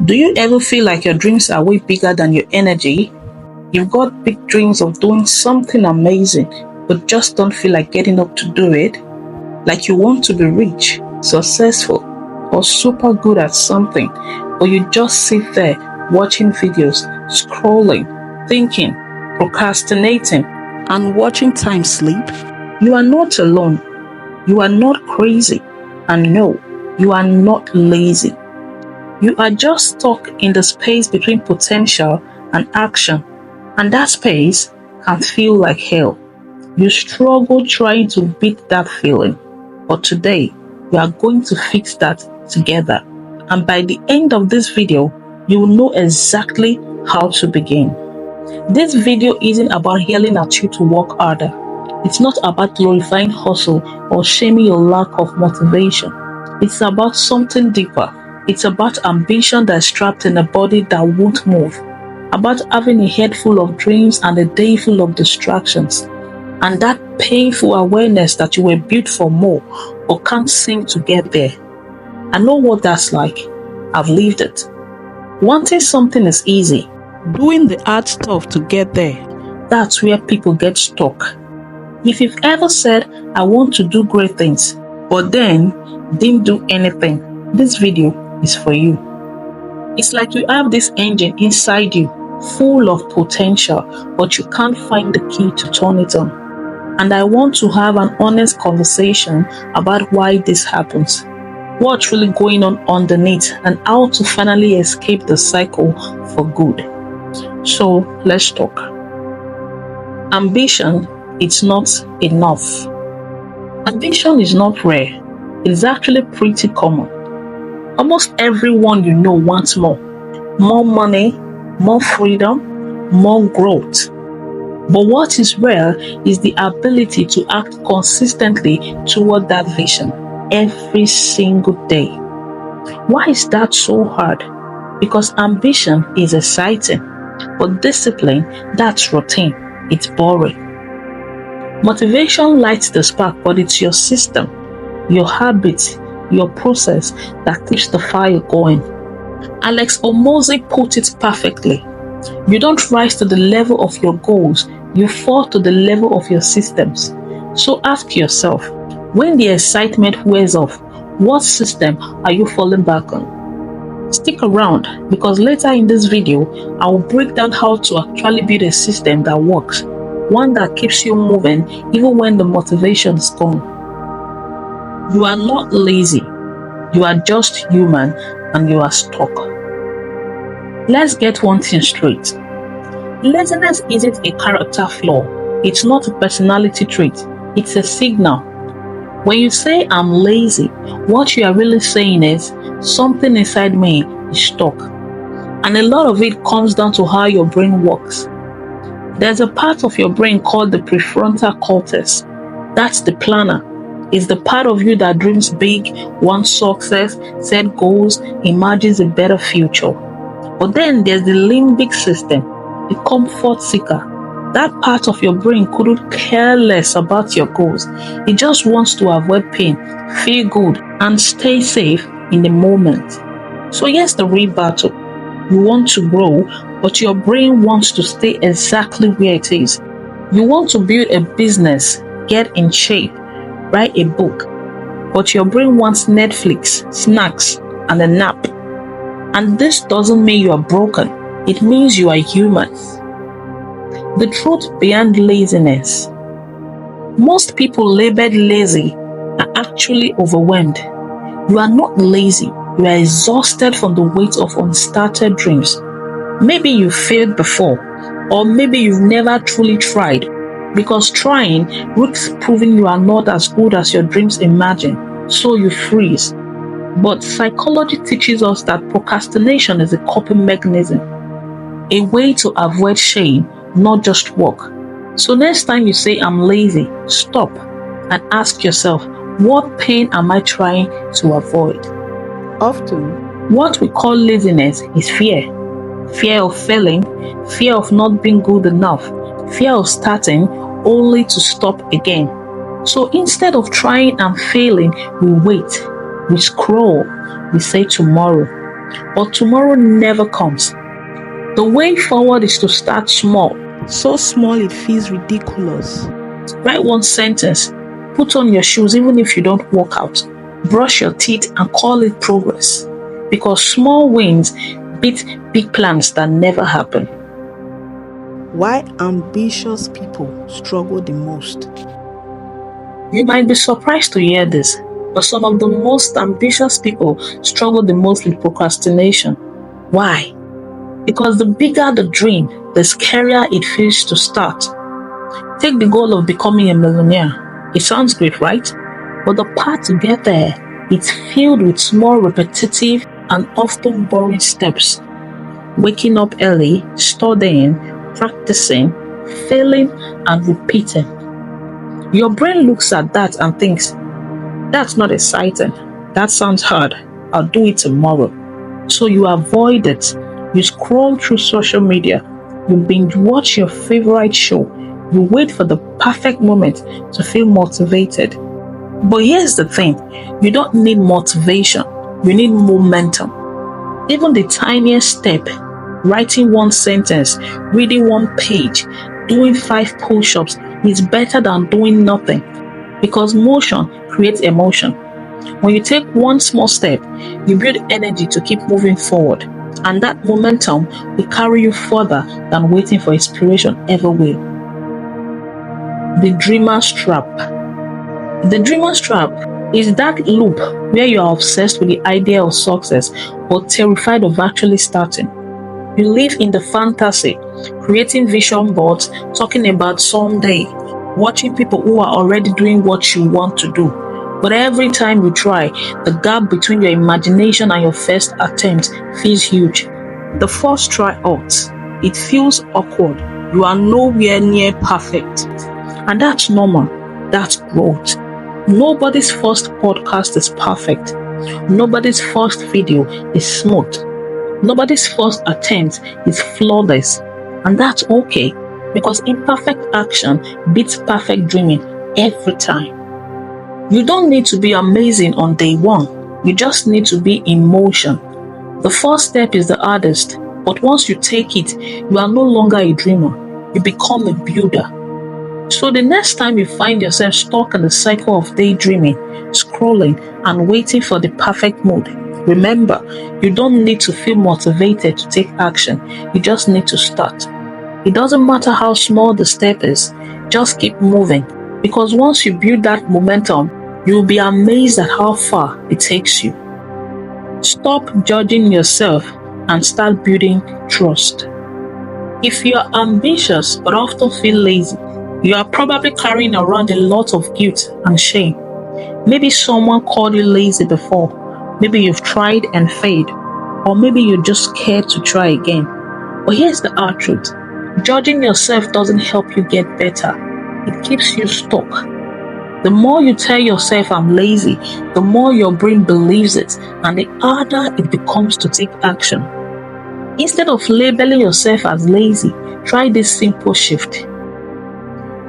Do you ever feel like your dreams are way bigger than your energy? You've got big dreams of doing something amazing, but just don't feel like getting up to do it? Like you want to be rich, successful, or super good at something, but you just sit there watching videos, scrolling, thinking, procrastinating, and watching time sleep? You are not alone. You are not crazy. And no, you are not lazy. You are just stuck in the space between potential and action, and that space can feel like hell. You struggle trying to beat that feeling, but today we are going to fix that together. And by the end of this video, you will know exactly how to begin. This video isn't about yelling at you to work harder. It's not about glorifying hustle or shaming your lack of motivation. It's about something deeper. It's about ambition that's trapped in a body that won't move. About having a head full of dreams and a day full of distractions. And that painful awareness that you were built for more but can't seem to get there. I know what that's like. I've lived it. Wanting something is easy. Doing the hard stuff to get there, that's where people get stuck. If you've ever said, I want to do great things, but then didn't do anything, this video is for you. It's like you have this engine inside you, full of potential, but you can't find the key to turn it on. And I want to have an honest conversation about why this happens, what's really going on underneath, and how to finally escape the cycle for good. So let's talk. Ambition, it's not enough. Ambition is not rare. It's actually pretty common. Almost everyone you know wants more. More money, more freedom, more growth. But what is rare is the ability to act consistently toward that vision every single day. Why is that so hard? Because ambition is exciting, but discipline, that's routine. It's boring. Motivation lights the spark, but it's your system, your habits, your process that keeps the fire going. Alex Omozi put it perfectly. You don't rise to the level of your goals, you fall to the level of your systems. So ask yourself, when the excitement wears off, what system are you falling back on? Stick around, because later in this video, I will break down how to actually build a system that works, one that keeps you moving even when the motivation is gone. You are not lazy, you are just human, and you are stuck. Let's get one thing straight. Laziness isn't a character flaw, it's not a personality trait, it's a signal. When you say I'm lazy, what you are really saying is something inside me is stuck. And a lot of it comes down to how your brain works. There's a part of your brain called the prefrontal cortex. That's the planner. It's the part of you that dreams big, wants success, set goals, imagines a better future. But then there's the limbic system, the comfort seeker. That part of your brain couldn't care less about your goals. It just wants to avoid pain, feel good, and stay safe in the moment. So here's the real battle. You want to grow, but your brain wants to stay exactly where it is. You want to build a business, get in shape, write a book, but your brain wants Netflix, snacks, and a nap. And this doesn't mean you are broken. It means you are human. The truth behind laziness. Most people labeled lazy are actually overwhelmed. You are not lazy. You are exhausted from the weight of unstarted dreams. Maybe you failed before, or maybe you've never truly tried, because trying risks proving you are not as good as your dreams imagine, so you freeze. But psychology teaches us that procrastination is a coping mechanism, a way to avoid shame, not just work. So next time you say I'm lazy, stop and ask yourself, what pain am I trying to avoid? Often, what we call laziness is fear. Fear of failing, fear of not being good enough, fear of starting only to stop again. So instead of trying and failing, we wait, we scroll, we say tomorrow. but tomorrow never comes. The way forward is to start small. So small it feels ridiculous. Write one sentence. Put on your shoes even if you don't work out. Brush your teeth and call it progress. Because small wins beat big plans that never happen. Why ambitious people struggle the most? You might be surprised to hear this, but some of the most ambitious people struggle the most with procrastination. Why? Because the bigger the dream, the scarier it feels to start. Take the goal of becoming a millionaire. It sounds great, right? But the path to get there is filled with small, repetitive, and often boring steps. Waking up early, studying, practicing, failing, and repeating. Your brain looks at that and thinks, that's not exciting. That sounds hard. I'll do it tomorrow. So you avoid it. You scroll through social media. You binge watch your favorite show. You wait for the perfect moment to feel motivated. But here's the thing. You don't need motivation. You need momentum. Even the tiniest step, writing one sentence, reading one page, doing 5 push-ups is better than doing nothing, because motion creates emotion. When you take one small step, you build energy to keep moving forward, and that momentum will carry you further than waiting for inspiration ever will. The dreamer's trap. The dreamer's trap is that loop where you are obsessed with the idea of success but terrified of actually starting. You live in the fantasy, creating vision boards, talking about someday, watching people who are already doing what you want to do. But every time you try, the gap between your imagination and your first attempt feels huge. The first try hurts. It feels awkward. You are nowhere near perfect. And that's normal. That's growth. Nobody's first podcast is perfect. Nobody's first video is smooth. Nobody's first attempt is flawless. And that's okay, because imperfect action beats perfect dreaming every time. You don't need to be amazing on day one. You just need to be in motion. The first step is the hardest, but once you take it, you are no longer a dreamer. You become a builder. So the next time you find yourself stuck in the cycle of daydreaming, scrolling, and waiting for the perfect mood, remember, you don't need to feel motivated to take action. You just need to start. It doesn't matter how small the step is, just keep moving. Because once you build that momentum, you'll be amazed at how far it takes you. Stop judging yourself and start building trust. If you're ambitious but often feel lazy, you are probably carrying around a lot of guilt and shame. Maybe someone called you lazy before. Maybe you've tried and failed. Or maybe you're just scared to try again. But here's the hard truth. Judging yourself doesn't help you get better. It keeps you stuck. The more you tell yourself I'm lazy, the more your brain believes it, and the harder it becomes to take action. Instead of labeling yourself as lazy, try this simple shift.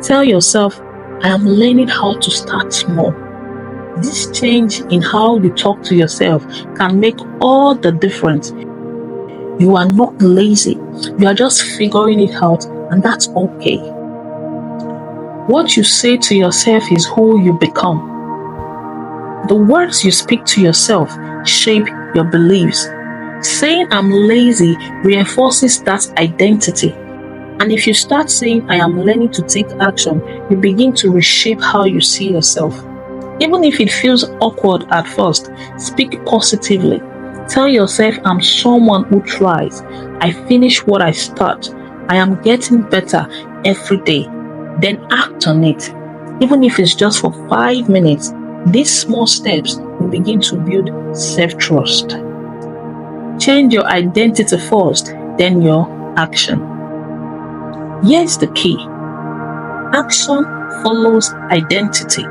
Tell yourself, I am learning how to start small. This change in how you talk to yourself can make all the difference. You are not lazy. You are just figuring it out, and that's okay. What you say to yourself is who you become. The words you speak to yourself shape your beliefs. Saying I'm lazy reinforces that identity. And if you start saying I am learning to take action, you begin to reshape how you see yourself. Even if it feels awkward at first, speak positively. Tell yourself I'm someone who tries. I finish what I start. I am getting better every day. Then act on it. Even if it's just for 5 minutes, these small steps will begin to build self-trust. Change your identity first, then your action. Here's the key. Action follows identity.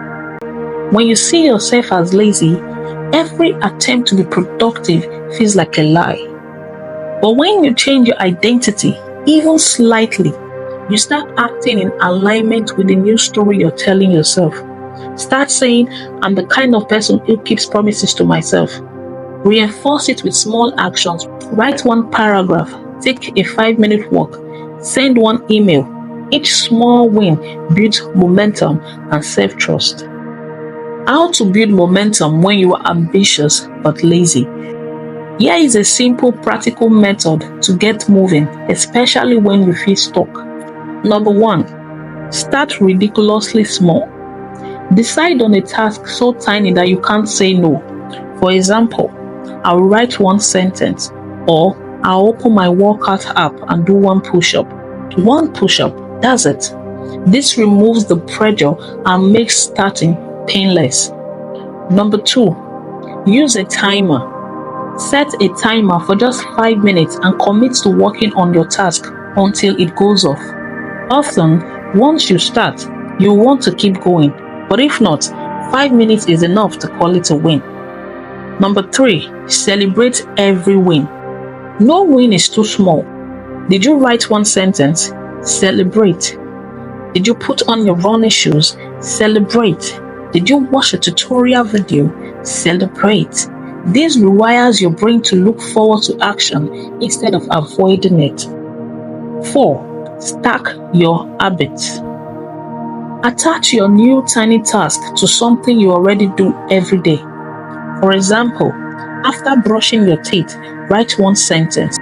When you see yourself as lazy, every attempt to be productive feels like a lie. But when you change your identity, even slightly, you start acting in alignment with the new story you're telling yourself. Start saying, I'm the kind of person who keeps promises to myself. Reinforce it with small actions. Write one paragraph, take a 5-minute walk, send one email. Each small win builds momentum and self-trust. How to build momentum when you are ambitious but lazy. Here is a simple, practical method to get moving, especially when you feel stuck. Number 1, start ridiculously small. Decide on a task so tiny that you can't say no. For example, I'll write one sentence, or I'll open my workout app and do one push-up. One push-up, that's it. This removes the pressure and makes starting painless. Number 2, use a timer. Set a timer for just 5 minutes and commit to working on your task until it goes off. Often, once you start, you want to keep going, but if not, 5 minutes is enough to call it a win. Number 3, celebrate every win. No win is too small. Did you write one sentence? Celebrate. Did you put on your running shoes? Celebrate. Did you watch a tutorial video? Celebrate. This rewires your brain to look forward to action instead of avoiding it. 4, stack your habits. Attach your new tiny task to something you already do every day. For example, after brushing your teeth, write one sentence.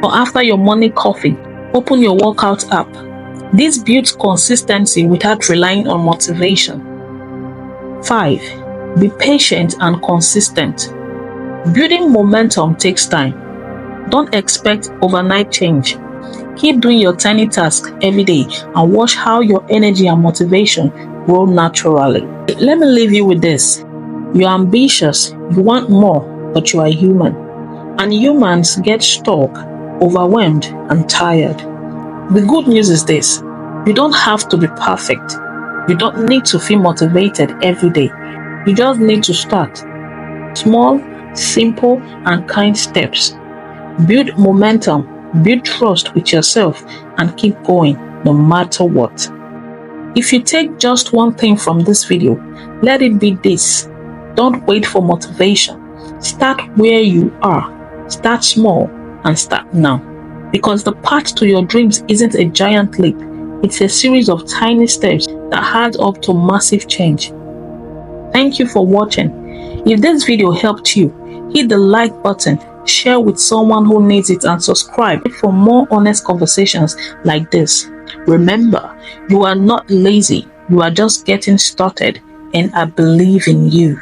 Or after your morning coffee, open your workout app. This builds consistency without relying on motivation. 5, be patient and consistent. Building momentum takes time. Don't expect overnight change. Keep doing your tiny task every day and watch how your energy and motivation grow naturally. Let me leave you with this. You're ambitious, you want more, but you are human. And humans get stuck, overwhelmed, and tired. The good news is this: you don't have to be perfect. You don't need to feel motivated every day. You just need to start. Small, simple, and kind steps. Build momentum, build trust with yourself, and keep going no matter what. If you take just one thing from this video, let it be this: don't wait for motivation. Start where you are. Start small and start now. Because the path to your dreams isn't a giant leap. It's a series of tiny steps that add up to massive change. Thank you for watching. If this video helped you, hit the like button, share with someone who needs it, and subscribe for more honest conversations like this. Remember, you are not lazy. You are just getting started, and I believe in you.